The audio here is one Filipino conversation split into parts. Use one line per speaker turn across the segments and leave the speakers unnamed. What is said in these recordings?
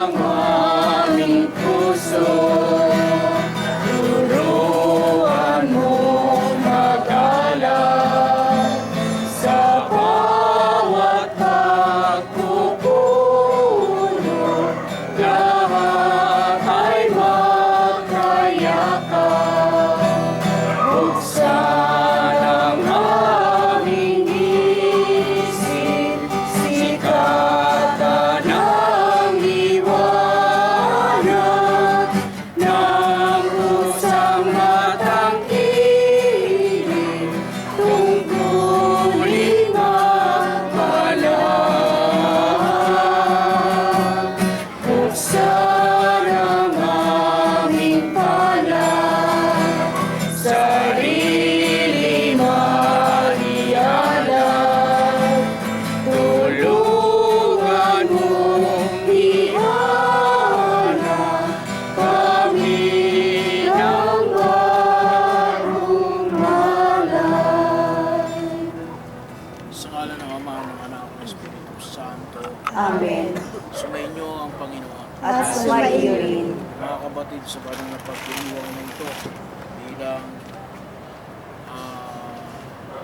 Ang aming puso, turuan mo mag-alala sa bawat pagpupulong, lahat ay magkayakap. Buksan ang aming isip, sikatan ang liwanag ng pusang matangkilik, tungkulin magmalag. Buksan ang aming palad, sarili maialam, tulungan mong ihala kami ng bagong malay.
Sa ngala ng Ama, ng Anak, ng Espiritu Santo,
Amen.
sumainyo ang Panginoon.
At sumaiyo rin.
Mga kapatid, sa kanyang pagdiriwang na ito, bilang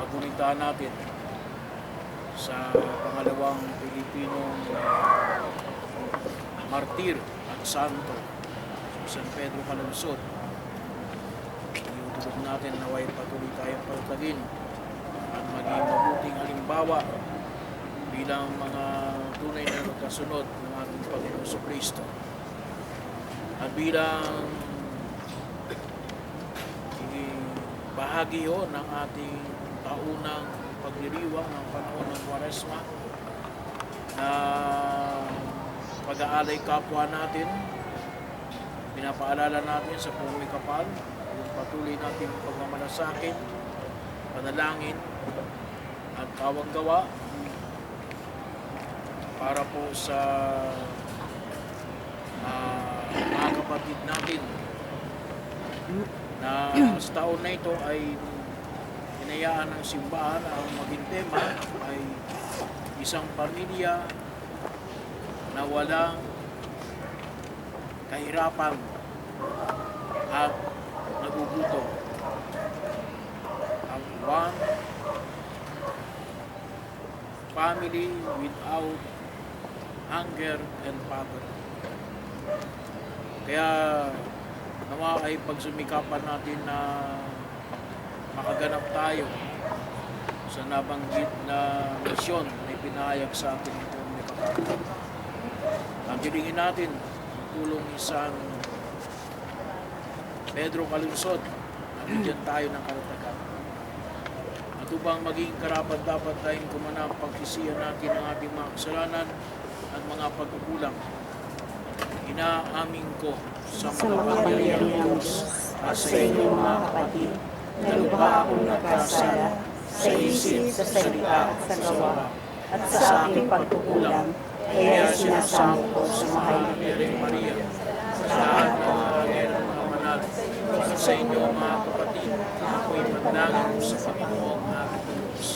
pagunitan natin sa pangalawang Pilipinong martir at santo, si San Pedro Calungsod. Iutulog natin na naway patuloy tayong pagtagin at maging mabuting halimbawa bilang mga tunay na nagkasunod ng ating Panginoong Jesucristo. At bilang bahagi ho ng ating taunang pagdiriwang ng panahon ng Kwaresma na pag-aalay kapwa natin, pinapaalala natin sa Pumuli Kapal yung patuloy natin pagmamalasakit, panalangin at kawang-gawa para po sa mga kapatid natin na sa taon na ito ay hinayaan ng simbahan ang maging tema ay isang pamilya na walang kahirapan at nagugutom. Ang one family without hunger and poverty. Kaya nawa ay pagsumikapan natin na makaganap tayo sa nabanggit na misyon na ipinahayag sa atin itong Kapal. Ang hilingin natin, tulong ni San Pedro Calungsod, nabigyan tayo ng karatagan. At upang maging karapat dapat tayong kumanang pagsisiyan natin ang ating mga kasalanan at mga pagkukulang. Inaamin ko sa makapangyarihan ng Diyos at sa inyong mga kapatid na lubha akong nagkasala sa isip, sa salita, sa gawa, at sa aking pagkukulang. Kaya sinasamo ko sa mahal na Birheng Maria, sa lahat ng mga anghel ng mga banal, at sa inyong mga kapatid na ako'y manalangin sa Panginoong ating Diyos.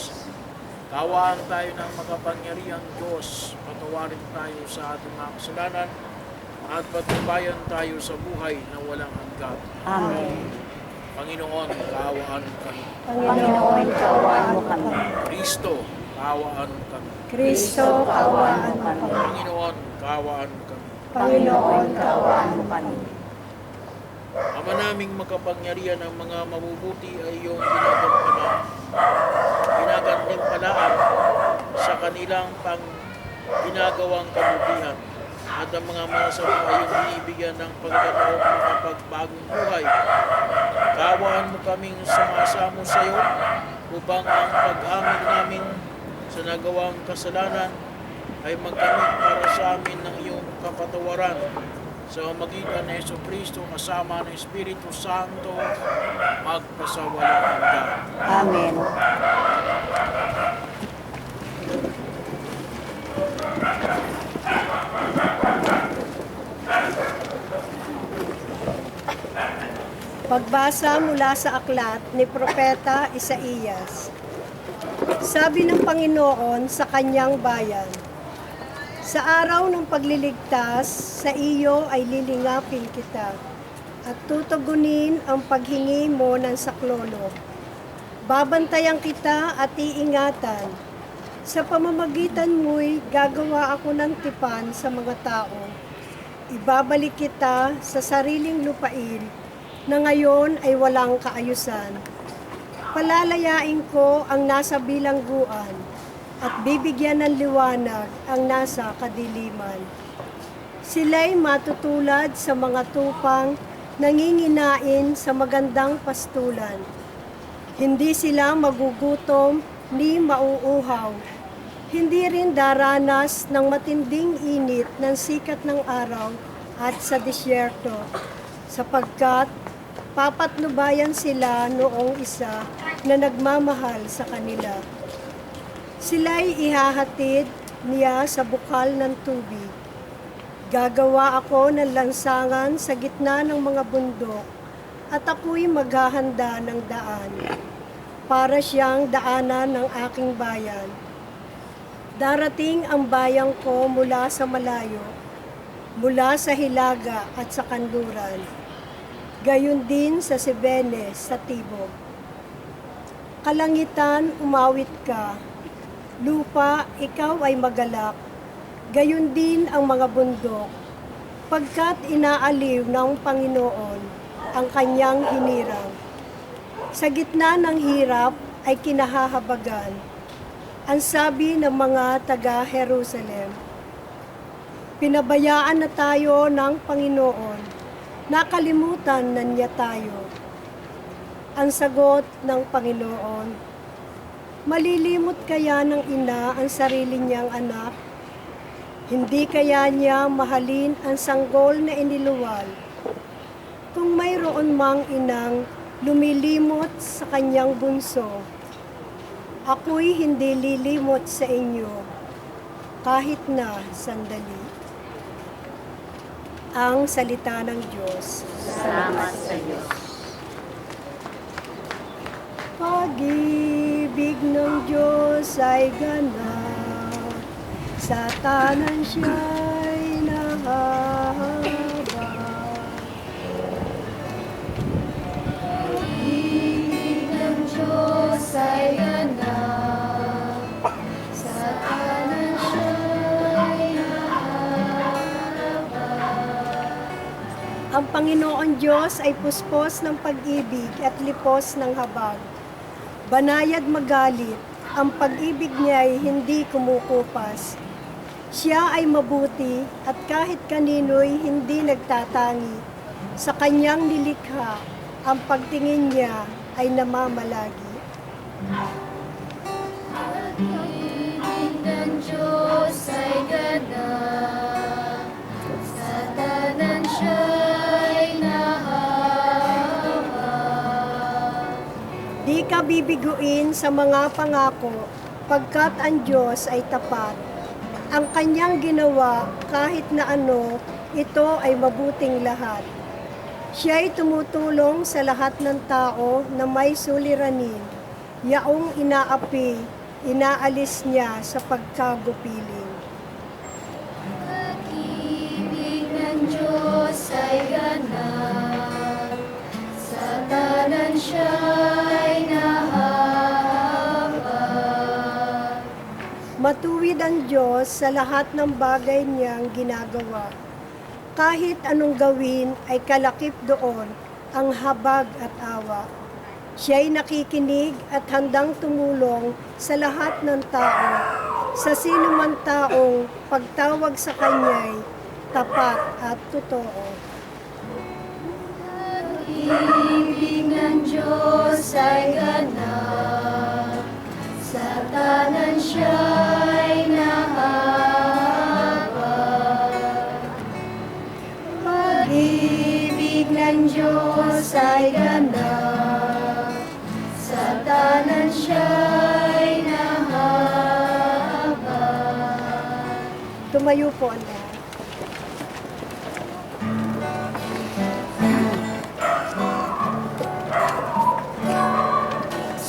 Kawaan tayo ng makapangyarihang Diyos, patawarin tayo sa ating mga kasalanan, at patnubayan tayo sa buhay na walang hanggan.
Amen.
Panginoon, kaawaan mo kami.
Panginoon, kaawaan mo kami.
Kristo, kaawaan mo kami.
Kristo, kaawaan mo kami.
Panginoon, kaawaan mo kami.
Panginoon, kaawaan mo kami.
Ama naming makapangyarihan, ang mga mabubuti ay iyong ginagantimpalaan sa kanilang ginagawang kabutihan. At ang mga masama ay iyong binibigyan ng pagkataon makapagbagong buhay. Kaawaan mo kaming sumasamo sa iyo upang ang pag-amin namin sa nagawang kasalanan ay magkamit para sa amin ng iyong kapatawaran sa magitan ni Jesucristo kasama ng Espiritu Santo magpasawalang hanggan.
Amen.
Pagbasa mula sa aklat ni Propeta Isaías. Sabi ng Panginoon sa kanyang bayan, Sa araw ng pagliligtas, sa iyo ay lilingapin kita at tutugunin ang paghingi mo ng saklolo. Babantayan kita at iingatan. Sa pamamagitan mo'y gagawa ako ng tipan sa mga tao. Ibabalik kita sa sariling lupain na ngayon ay walang kaayusan. Palalayain ko ang nasa bilangguan at bibigyan ng liwanag ang nasa kadiliman. Sila'y matutulad sa mga tupang nanginginain sa magandang pastulan. Hindi sila magugutom ni mauuhaw. Hindi rin daranas ng matinding init ng sikat ng araw at sa disyerto, sapagkat papatnubayan sila noong isa na nagmamahal sa kanila. Sila'y ihahatid niya sa bukal ng tubig. Gagawa ako ng lansangan sa gitna ng mga bundok at ako'y maghahanda ng daan para siyang daanan ng aking bayan. Darating ang bayang ko mula sa malayo, mula sa hilaga at sa kanluran, gayon din sa Sibene sa tibok. Kalangitan, umawit ka, lupa, ikaw ay magalak, gayon din ang mga bundok, pagkat inaaliw ng Panginoon ang kanyang hinirang. Sa gitna ng hirap ay kinahahabagan ang sabi ng mga taga-Jerusalem. Pinabayaan na tayo ng Panginoon, nakalimutan na niya tayo. Ang sagot ng Panginoon, malilimot kaya ng ina ang sarili niyang anak? Hindi kaya niya mahalin ang sanggol na iniluwal? Kung mayroon mang inang lumilimot sa kanyang bunso, ako'y hindi lilimot sa inyo kahit na sandali. Ang salita ng Diyos.
Salamat sa Diyos.
Pag-ibig ng Diyos ay ganap, sa tanan siya'y nahahabag.
Pag-ibig ng Diyos ay ganap, sa kanan siya'y nahahabag.
Ang Panginoon Diyos ay puspos ng pag-ibig at lipos ng habag. Banayad magalit, ang pag-ibig niya ay hindi kumukupas. Siya ay mabuti at kahit kanino'y hindi nagtatangi. Sa kanyang nilikha, ang pagtingin niya ay namamalagi.
Pag-ibig ng Diyos ay ganap, sa tanan siya'y nahahabag.
Di ka bibiguin sa mga pangako, pagkat ang Diyos ay tapat. Ang kanyang ginawa kahit na ano, ito ay mabuting lahat. Siya ay tumutulong sa lahat ng tao na may suliranin. Yaong inaapi, inaalis niya sa pagkagupiling.
Pag-ibig ng Diyos ay ganap, sa tanan siya'y nahahabag.
Matuwid ang Diyos sa lahat ng bagay niyang ginagawa. Kahit anong gawin ay kalakip doon ang habag at awa. Siya'y nakikinig at handang tumulong sa lahat ng tao. Sa sino man taong pagtawag sa Kanya'y tapat at totoo.
Pag-ibig ng Diyos ay ganap, sa tanan siya'y nahahabag. Pag-ibig ng Diyos ay ganap, sa tanan siya'y nahahabag.
Tumayo po ang lahat.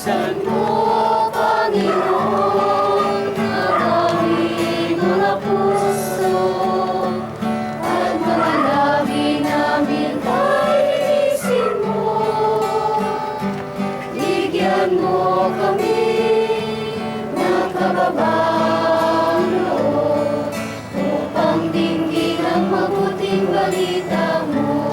San mo, Panginoon, ang aming mga puso. balita mo.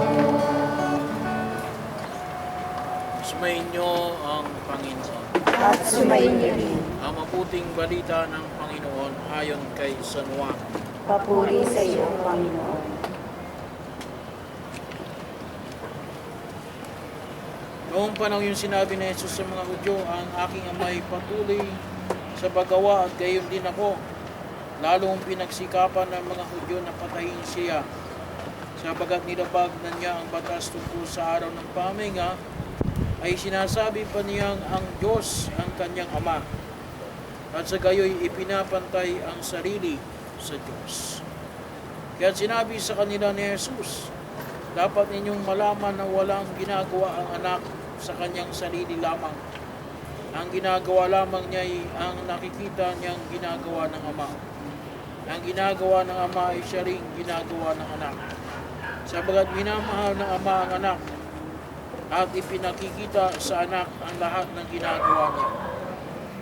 Sumayin niyo ang Panginoon.
At sumainyo rin.
Ang mabuting balita ng Panginoon ayon kay San Juan.
Papuri sa iyo, Panginoon.
Noong panahon yung sinabi ni Jesus sa mga Hudyo, ang aking Ama ay patuloy sa paggawa at gayon din ako. Lalong pinagsikapan ng mga Hudyo na patayin siya. Sapagat nilabag na niya ang batas tungkol sa araw ng pamahinga, ay sinasabi pa niyang ang Diyos ang kanyang Ama. At sa gayoy ipinapantay ang sarili sa Diyos. Kaya sinabi sa kanila ni Jesus, dapat ninyong malaman na walang ginagawa ang anak sa kanyang sarili lamang. Ang ginagawa lamang niya ay ang nakikita niyang ginagawa ng Ama. Ang ginagawa ng Ama ay siya ring ginagawa ng anak. Sabagat minamahal ng Ama ang anak at ipinakikita sa anak ang lahat ng ginagawa niya.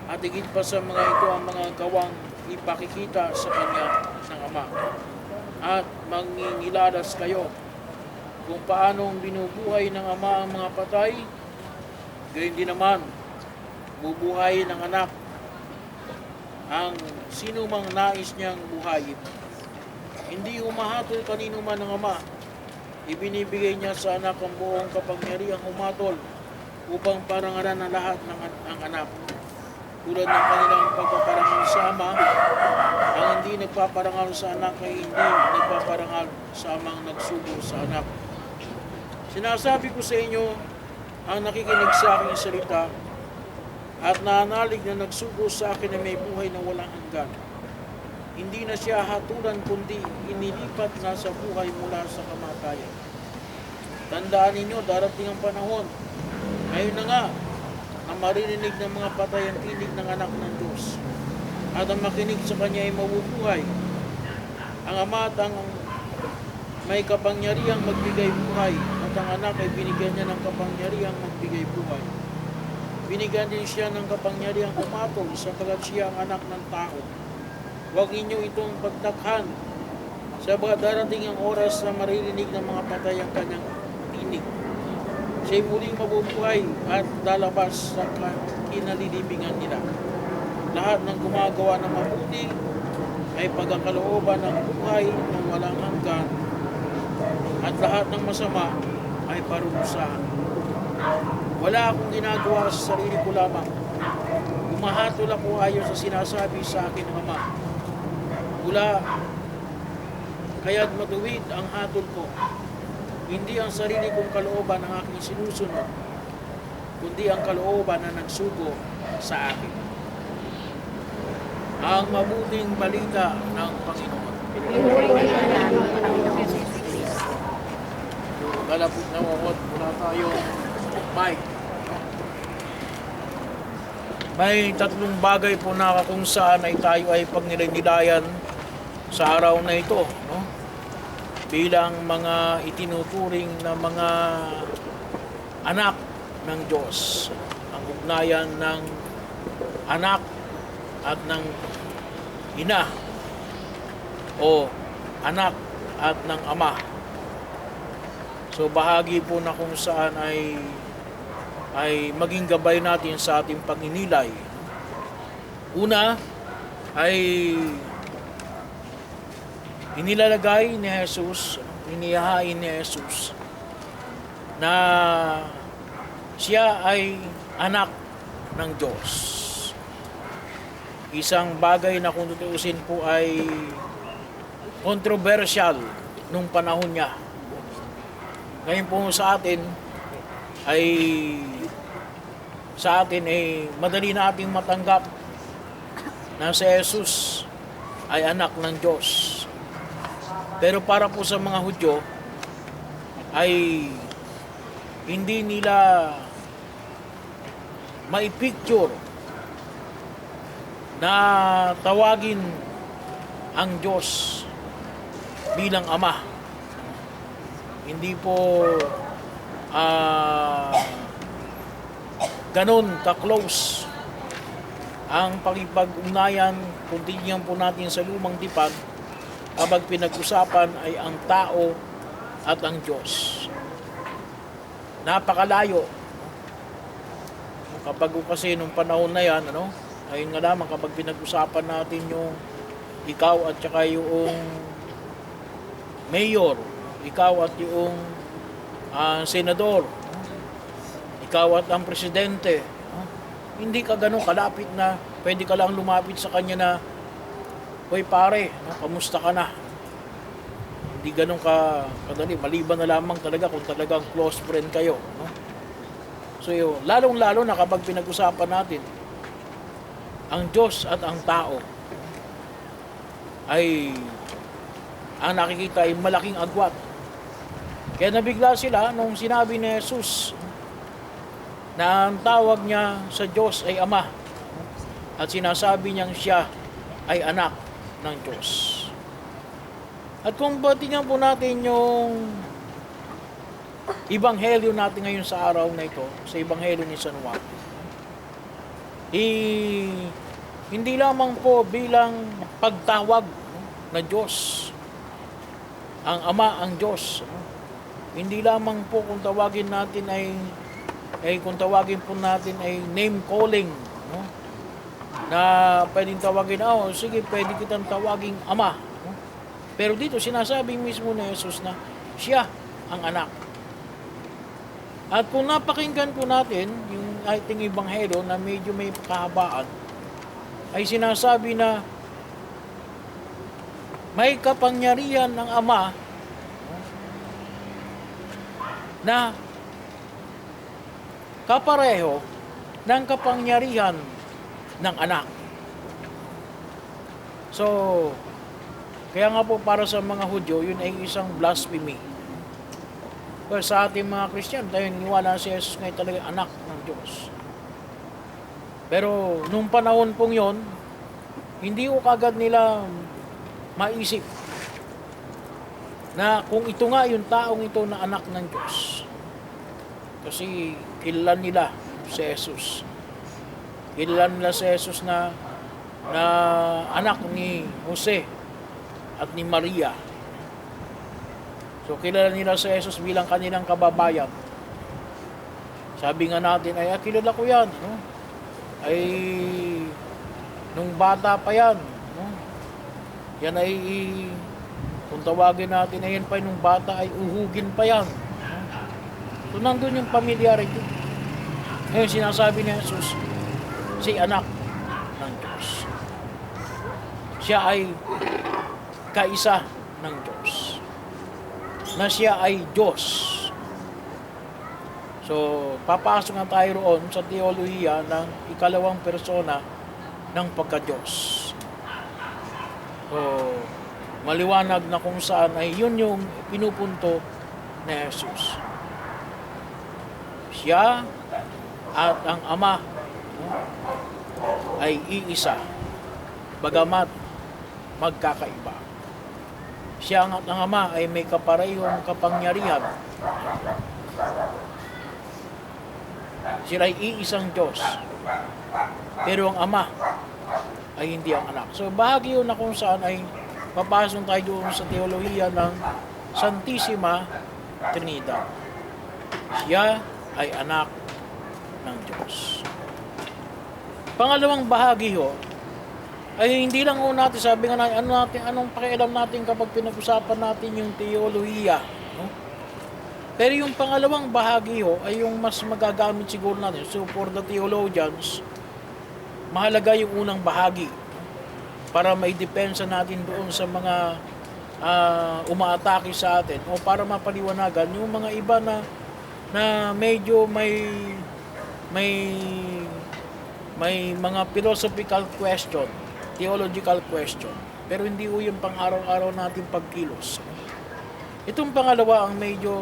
At higit pa sa mga ito ang mga gawang ipakikita sa kanya ng Ama. At mangingilalas kayo kung paanong binubuhay ng Ama ang mga patay, gayon din naman bubuhay ng anak ang sino mang nais niyang buhayin. Hindi humahatol kanino man ng Ama, ibinibigay niya sa anak ang buong kapangyarihang humatol upang parangalan ng lahat ng ang anak. Tulad ng kanilang pagpaparangal sa Ama, ang hindi nagpaparangal sa anak ay hindi nagpaparangal sa amang nagsugo sa anak. Sinasabi ko sa inyo, ang nakikinig sa aking salita at nanalig na nagsugo sa akin na may buhay na walang hanggan. Hindi na siya hatulan kundi inilipat na sa buhay mula sa kamatayan. Tandaan ninyo, darating ang panahon. Ngayon na nga, na maririnig ng mga patay ang tinig ng anak ng Diyos. At ang makinig sa kanya ay mabubuhay. Ang Ama at ang may kapangyarihang magbigay buhay at ang anak ay binigyan niya ng kapangyarihang magbigay buhay. Binigyan din siya ng kapangyarihang umatol sapagat siya ang anak ng tao. Huwag ninyo itong pagtakhan sabagat darating ang oras na maririnig ng mga patay ang kanyang tinig. Siya'y muling mabubuhay at lalabas sa kinalilibingan nila. Lahat ng gumagawa ng mabuti ay pagkakalooban ng buhay ng walang hanggan at lahat ng masama ay parurusahan. Wala akong ginagawa sa sarili ko lamang. Umahatol ako ayon sa sinasabi sa akin ng Ama. Mula kaya't matuwid ang hatol ko. Hindi ang sarili kong kalooban ang aking sinusunod, kundi ang kalooban na nagsugo sa akin. Ang mabuting balita ng Panginoon.
Pinuri ka namin, Panginoon Kristo.
Galapot na wakot, wala tayong mic. May tatlong bagay po na kung saan ay tayo ay pagnilay-nilayan sa araw na ito, no? Bilang mga itinuturing na mga anak ng Diyos. Ang ugnayan ng anak at ng ina o anak at ng ama. So bahagi po na kung saan ay maging gabay natin sa ating pagninilay. Una ay inilalagay ni Jesus, inihahain ni Jesus na siya ay anak ng Diyos. Isang bagay na kung tutuusin po ay controversial nung panahon niya. Ngayon po sa atin ay madali nating matanggap na si Jesus ay anak ng Diyos. Pero para po sa mga Hudyo ay hindi nila maipicture na tawagin ang Diyos bilang Ama. Hindi po ganon ka-close ang pakipag-ugnayan kung tingnan po natin sa lumang tipan kapag pinag-usapan ay ang tao at ang Diyos. Napakalayo. Kapag kasi nung panahon na yan, ayun nga lamang kapag pinag-usapan natin yung ikaw at saka yung mayor, ikaw at yung senador, ikaw at ang presidente, hindi ka ganun kalapit na pwede ka lang lumapit sa kanya na, hoy pare, kamusta ka na? Hindi ganun kadali, maliban na lamang talaga kung talagang close friend kayo. So lalong-lalo na kapag pinag-usapan natin ang Diyos at ang tao, ay ang nakikita ay malaking agwat. Kaya nabigla sila nung sinabi ni Jesus na ang tawag niya sa Diyos ay Ama at sinasabi niyang siya ay anak ng Diyos. At kung tingnan po natin yung Ebanghelyo natin ngayon sa araw na ito, sa Ebanghelyo ni San Juan, hindi lamang po bilang pagtawag na Diyos, ang Ama ang Diyos. Hindi lamang po kung tawagin natin kung tawagin po natin ay name calling, na pwedeng tawagin, sige, pwede kitang tawaging Ama. Pero dito sinasabi mismo ni Jesus na siya ang anak. At kung napakinggan po natin yung ating Ebanghelyo na medyo may kahabaan, ay sinasabi na may kapangyarihan ng Ama na kapareho ng kapangyarihan ng anak. So, kaya nga po para sa mga Hudyo, yun ay isang blasphemy. Pero sa ating mga Christian, tayo niwala si Jesus ngay talaga anak ng Diyos. Pero nung panahon pong yon, hindi ko kagad nila maisip na kung ito nga yung taong ito na anak ng Diyos. Kasi kilala nila si Jesus. Kilala nila si Jesus na anak ni Jose at ni Maria. So kilala nila si Jesus bilang kanilang kababayan. Sabi nga natin, kilala ko yan. Ay, nung bata pa yan. Yan ay, kung tawagin natin, yan pa nung bata ay uhugin pa yan. So nandun yung familiarity. Ngayon sinasabi ni Jesus, si anak ng Diyos. Siya ay kaisa ng Diyos. Na siya ay Diyos. So, papasok na tayo roon sa teolohiya ng ikalawang persona ng pagka-Diyos. So, maliwanag na kung saan ay yun yung pinupunto ni Jesus. Siya at ang Ama ay iisa, bagamat magkakaiba. Siya at ang Ama ay may kaparehong kapangyarihan. Sila ay iisang Diyos. Pero ang Ama ay hindi ang anak. So bahagi yun na kung saan ay papasok tayo doon sa teolohiya ng Santissima Trinidad. Siya ay anak ng Diyos. Pangalawang bahagi ho, ay hindi lang ho natin, sabi nga natin, anong pakialam natin kapag pinag-usapan natin yung teolohiya. Pero yung pangalawang bahagi ho, ay yung mas magagamit siguro natin. So for the theologians, mahalaga yung unang bahagi para maidepensa natin doon sa mga umaatake sa atin o para mapaliwanagan yung mga iba na medyo may mga philosophical question, theological question, pero hindi ho yung pang-araw-araw natin pagkilos. Itong pangalawa ang medyo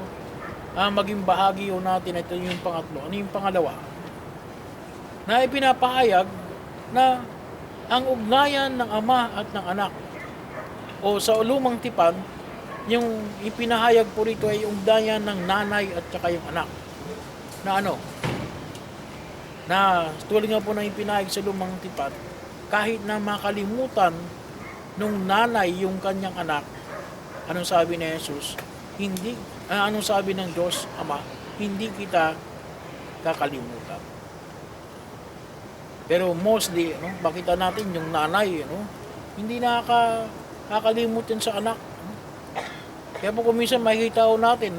maging bahagi ho natin. Ito yung pangatlo. Ano yung pangalawa? Na ipinapahayag na ang ugnayan ng Ama at ng Anak o sa lumang tipan, yung ipinahayag po rito ay ugnayan ng nanay at saka yung anak. Na ano? Na tulad nga po ng ipinahayag sa lumang tipan, kahit na makalimutan nung nanay yung kanyang anak, anong sabi ni Jesus? anong sabi ng Diyos Ama, hindi kita kakalimutan. Pero mostly, makita natin yung nanay, hindi nakakalimutan sa anak. Kaya po kung minsan makikita ko natin,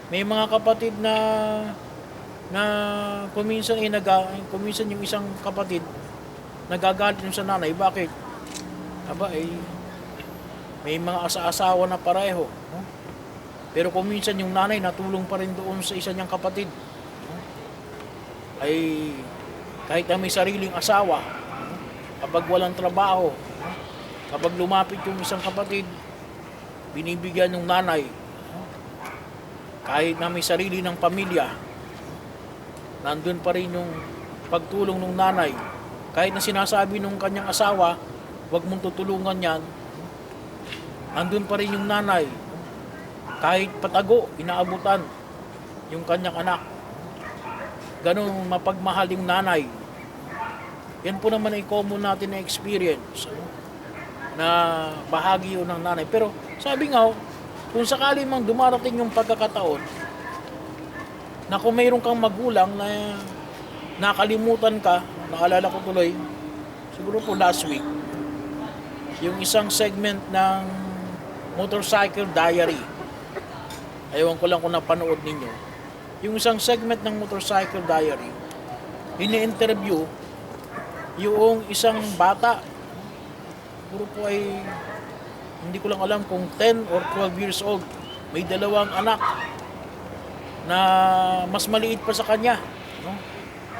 may mga kapatid na kung minsan yung isang kapatid nagagalit yung sa nanay. Bakit? May mga asa-asawa na pareho. Pero kung minsan yung nanay natulong pa rin doon sa isa niyang kapatid, ay kahit na may sariling asawa, kapag walang trabaho, kapag lumapit yung isang kapatid, binibigyan ng nanay, kahit na may sarili ng pamilya, nandun pa rin yung pagtulong ng nanay. Kahit na sinasabi ng kanyang asawa, huwag mong tutulungan yan, nandun pa rin yung nanay. Kahit patago, inaabutan yung kanyang anak. Ganun mapagmahal yung nanay. Yan po naman ay common natin na experience, na bahagi yun ng nanay. Pero sabi nga, kung sakali mang dumarating yung pagkakataon na kung mayroon kang magulang na nakalimutan ka, naalala ko tuloy, siguro po last week, yung isang segment ng Motorcycle Diary. Ewan ko lang kung napanood ninyo. Yung isang segment ng Motorcycle Diary, ini-interview yung isang bata. Puro po ay, hindi ko lang alam kung 10 or 12 years old. May 2 anak na mas maliit pa sa kanya.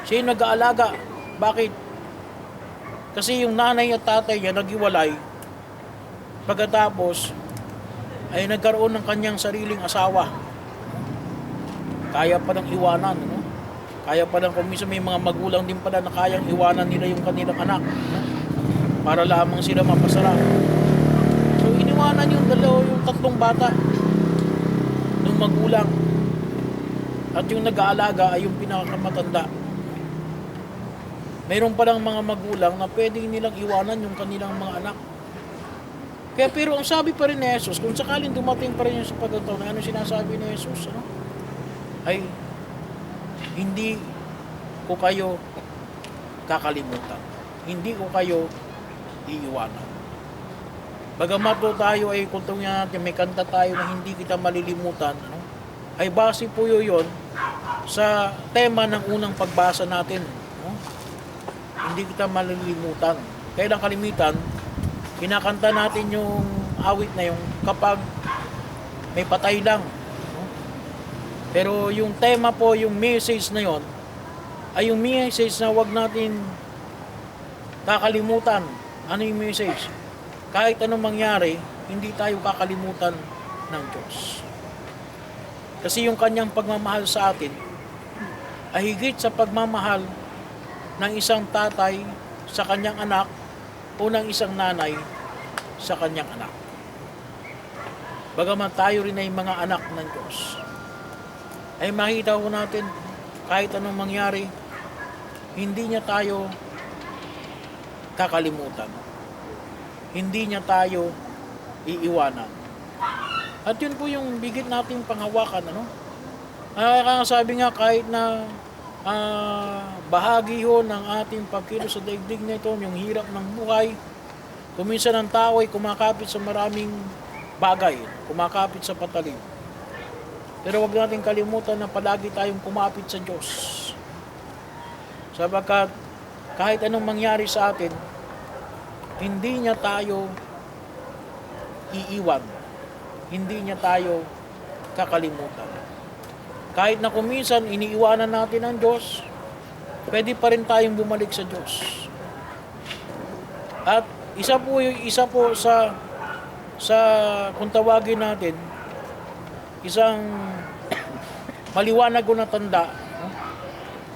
Siya yung nag-aalaga. Bakit? Kasi yung nanay at tatay niya naghiwalay. Pagkatapos, ay nagkaroon ng kanyang sariling asawa. Kaya pa ng iwanan, Kaya pa ng, kung minsan may mga magulang din pala na kayang iwanan nila yung kanilang anak, para lamang sila mapasarap. So iniwanan yung 3 bata ng magulang. At yung nag-aalaga ay yung pinakamatanda. Mayroon palang mga magulang na pwedeng nilang iwanan yung kanilang mga anak. Kaya pero ang sabi pa rin ni Jesus, kung sakaling dumating pa rin yung sa pagkataon, ano sinasabi ni Jesus, ay hindi ko kayo kakalimutan. Hindi ko kayo iiwanan. Bagamat po tayo ay kung natin, may kanta tayo na hindi kita malilimutan, ay base po yun sa tema ng unang pagbasa natin. Hindi kita malilimutan. Kaya lang kalimitan, kinakanta natin yung awit na yung kapag may patay lang. Pero yung tema po, yung message na yon, ay yung message na wag natin kakalimutan. Ano yung message? Kahit anong mangyari, hindi tayo kakalimutan ng Diyos. Kasi yung kanyang pagmamahal sa atin ay higit sa pagmamahal ng isang tatay sa kanyang anak o ng isang nanay sa kanyang anak. Bagaman tayo rin ay mga anak ng Diyos, ay makita ko natin kahit anong mangyari, hindi niya tayo kakalimutan. Hindi niya tayo iiwanan. At yun po yung bigit nating panghawakan. Sabi nga kahit na bahagi ho ng ating pagkilos sa daigdig na ito, yung hirap ng buhay, kuminsan ang tao ay kumakapit sa maraming bagay, kumakapit sa patalim. Pero wag natin kalimutan na palagi tayong kumapit sa Diyos. Sapagkat kahit anong mangyari sa atin, hindi niya tayo iiwan. Hindi niya tayo kakalimutan. Kahit na kuminsan iniiwanan natin ang Diyos, pwede pa rin tayong bumalik sa Diyos. At isa po sa kung tawagin natin, isang maliwanag ko na tanda,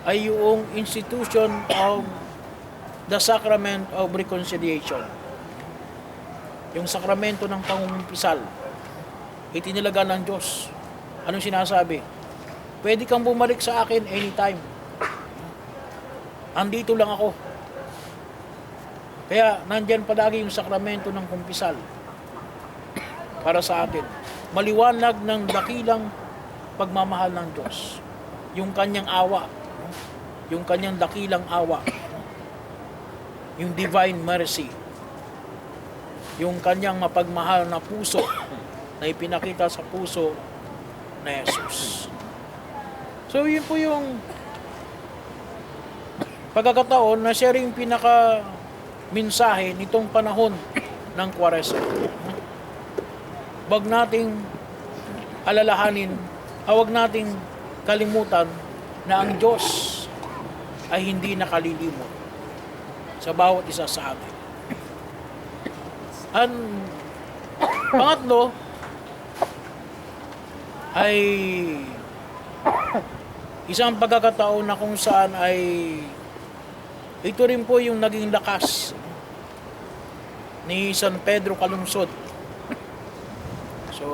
ay yung institution of the Sacrament of Reconciliation. Yung sakramento ng pangungumpisal, itinilaga ng Diyos. Anong sinasabi? Pwede kang bumalik sa akin anytime. Andito lang ako. Kaya nandyan palagi yung sakramento ng kumpisal para sa atin. maliwanag ng dakilang pagmamahal ng Diyos. Yung kanyang awa, yung kanyang dakilang awa, yung divine mercy, yung kanyang mapagmahal na puso na ipinakita sa puso na Jesus. So yun po yung pagkakataon na siya rin pinaka mensahe nitong panahon ng Kwaresma. Wag nating alalahanin, huwag nating kalimutan na ang Diyos ay hindi nakalilimot sa bawat isa sa atin. Ang pangatlo ay isang pagkakataon na kung saan ay ito rin po yung naging lakas ni San Pedro Calungsod. So,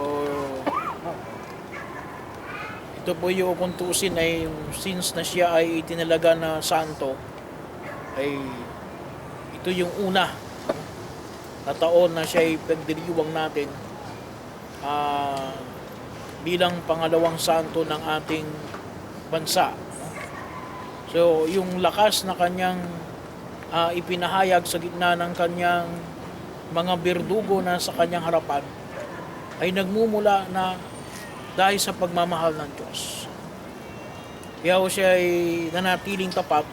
ito po yung kuntusin ay since na siya ay itinalaga na santo, ay ito yung una na taon na siya ay pagdiriwang natin bilang pangalawang santo ng ating bansa. So, yung lakas na kanyang ipinahayag sa gitna ng kanyang mga berdugo na sa kanyang harapan ay nagmumula na dahil sa pagmamahal ng Diyos. Kaya siya ay nanatiling tapat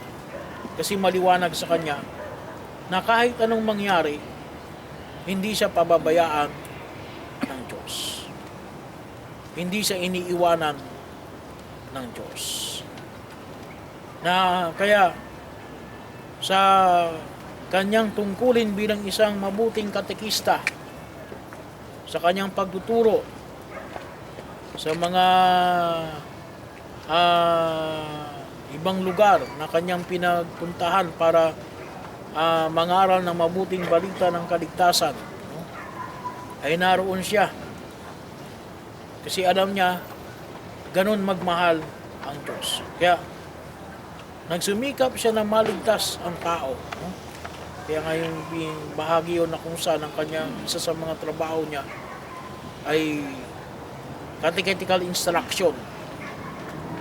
kasi maliwanag sa kanya na kahit anong mangyari, hindi siya pababayaan ng Diyos. Hindi siya iniiwanan ng Diyos. Na kaya sa kanyang tungkulin bilang isang mabuting katekista, sa kanyang pagtuturo sa mga ibang lugar na kanyang pinagpuntahan para mangaral ng mabuting balita ng kaligtasan, ay naroon siya. Kasi alam niya, ganun magmahal ang Diyos. Kaya, nagsumikap siya na maligtas ang tao. Kaya ngayon, bahagi yun na kung saan ang kanyang isa sa mga trabaho niya ay catechetical instruction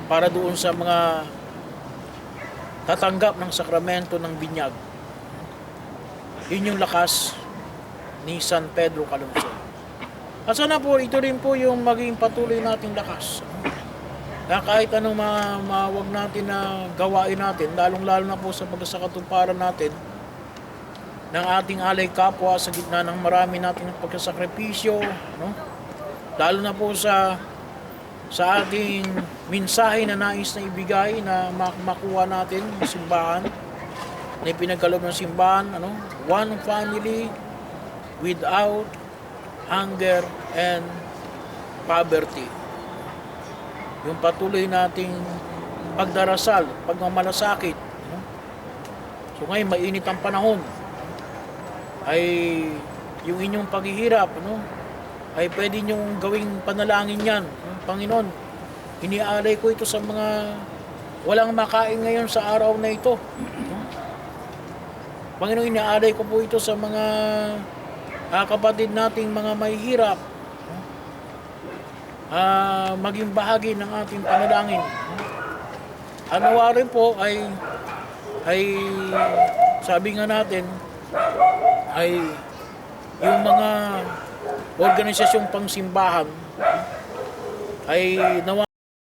para doon sa mga tatanggap ng sakramento ng binyag. Yun yung lakas ni San Pedro Calungsod. At sana po, ito rin po yung maging patuloy nating lakas. Na kahit anong mawag natin na gawain natin, lalong-lalo na po sa pagkasakatuparan natin ng ating alay kapwa sa gitna ng marami nating pagkasakripisyo, no? Lalo na po sa ating mensahe na nais na ibigay na makuha natin ng simbahan, na ipinagkaloob ng simbahan, one family without hunger and poverty. Yung patuloy nating pagdarasal, pagmamalasakit. So ngayon, mainit ang panahon. Ay yung inyong paghihirap, ay pwede nyong gawing panalangin yan. Panginoon, iniaalay ko ito sa mga walang makain ngayon sa araw na ito. Panginoon, iniaalay ko po ito sa mga kapatid nating mga mahihirap. Maging bahagi ng ating panalangin. Nawa rin po ay sabi nga natin ay yung mga organisasyong pangsimbahan ay nawa